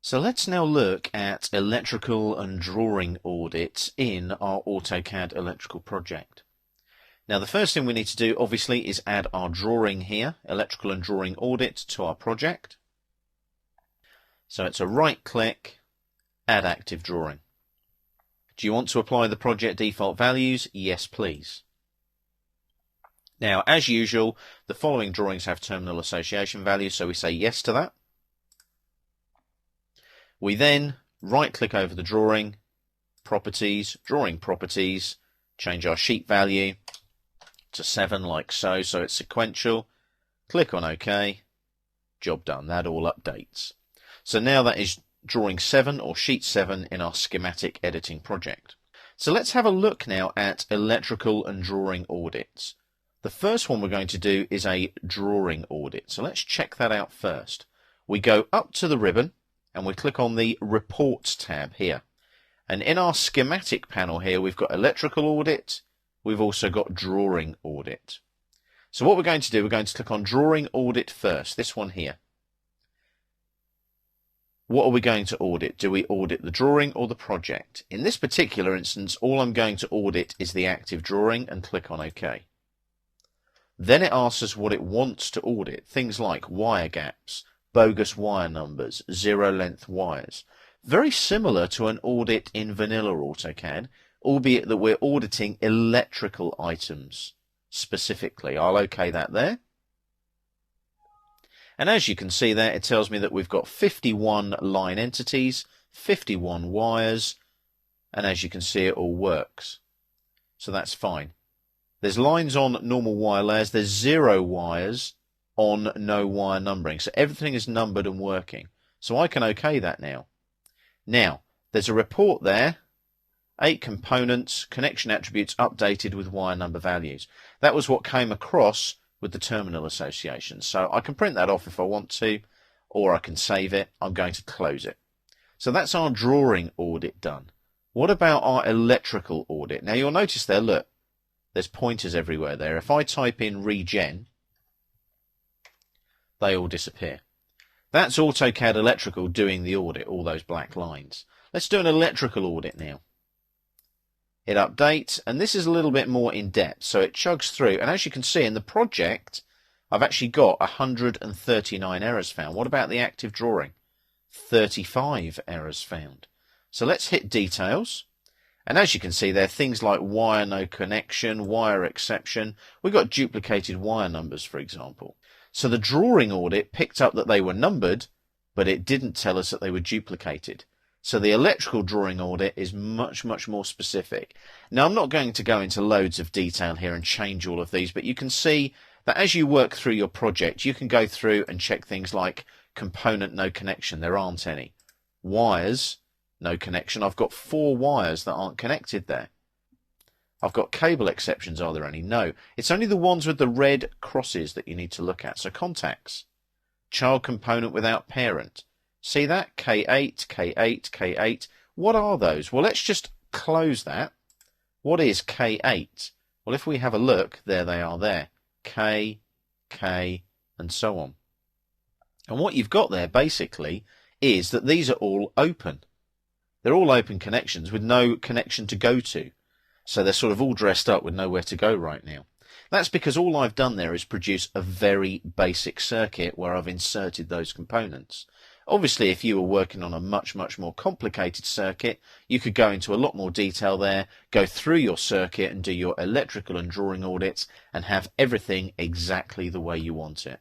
So let's now look at electrical and drawing audits in our AutoCAD electrical project. Now the first thing we need to do obviously is add our drawing here, electrical and drawing audit, to our project. So it's a right click, add active drawing. Do you want to apply the project default values? Yes please. Now as usual the following drawings have terminal association values, so we say yes to that. We then right click over the drawing, properties, drawing properties, change our sheet value to 7 like so, so it's sequential. Click on OK. Job done. That all updates. So now that is drawing 7 or sheet 7 in our schematic editing project. So let's have a look now at electrical and drawing audits. The first one we're going to do is a drawing audit. So let's check that out first. We go up to the ribbon and we click on the Reports tab here. And in our schematic panel here we've got electrical audit, we've also got drawing audit. So what we're going to do, we're going to click on drawing audit first, this one here. What are we going to audit? Do we audit the drawing or the project? In this particular instance, all I'm going to audit is the active drawing and click on OK. Then it asks us what it wants to audit, things like wire gaps, bogus wire numbers, zero length wires. Very similar to an audit in vanilla AutoCAD, albeit that we're auditing electrical items specifically. I'll OK that there. And as you can see there, it tells me that we've got 51 line entities, 51 wires, and as you can see it all works. So that's fine. There's lines on normal wire layers, there's 0 wires on no wire numbering. So everything is numbered and working. So I can OK that now. Now, there's a report there, 8 components, connection attributes updated with wire number values. That was what came across with the terminal association. So I can print that off if I want to, or I can save it. I'm going to close it. So that's our drawing audit done. What about our electrical audit? Now you'll notice there, look, there's pointers everywhere there. If I type in regen, they all disappear. That's AutoCAD electrical doing the audit, all those black lines. Let's do an electrical audit now. It updates, and this is a little bit more in depth, so it chugs through, and as you can see in the project I've actually got 139 errors found. What about the active drawing? 35 errors found. So let's hit details, and as you can see there, things like wire no connection, wire exception, we've got duplicated wire numbers for example. So the drawing audit picked up that they were numbered, but it didn't tell us that they were duplicated. So the electrical drawing audit is much more specific. Now I'm not going to go into loads of detail here and change all of these, but you can see that as you work through your project you can go through and check things like component no connection, there aren't any. Wires, no connection, I've got 4 wires that aren't connected there. I've got cable exceptions, are there any? No. It's only the ones with the red crosses that you need to look at. So contacts, child component without parent. See that? K8, K8, K8. What are those? Well, let's just close that. What is K8? Well, if we have a look, there they are there. K, K, and so on. And what you've got there, basically, is that these are all open. They're all open connections with no connection to go to. So they're sort of all dressed up with nowhere to go right now. That's because all I've done there is produce a very basic circuit where I've inserted those components. Obviously, if you were working on a much more complicated circuit, you could go into a lot more detail there, go through your circuit and do your electrical and drawing audits and have everything exactly the way you want it.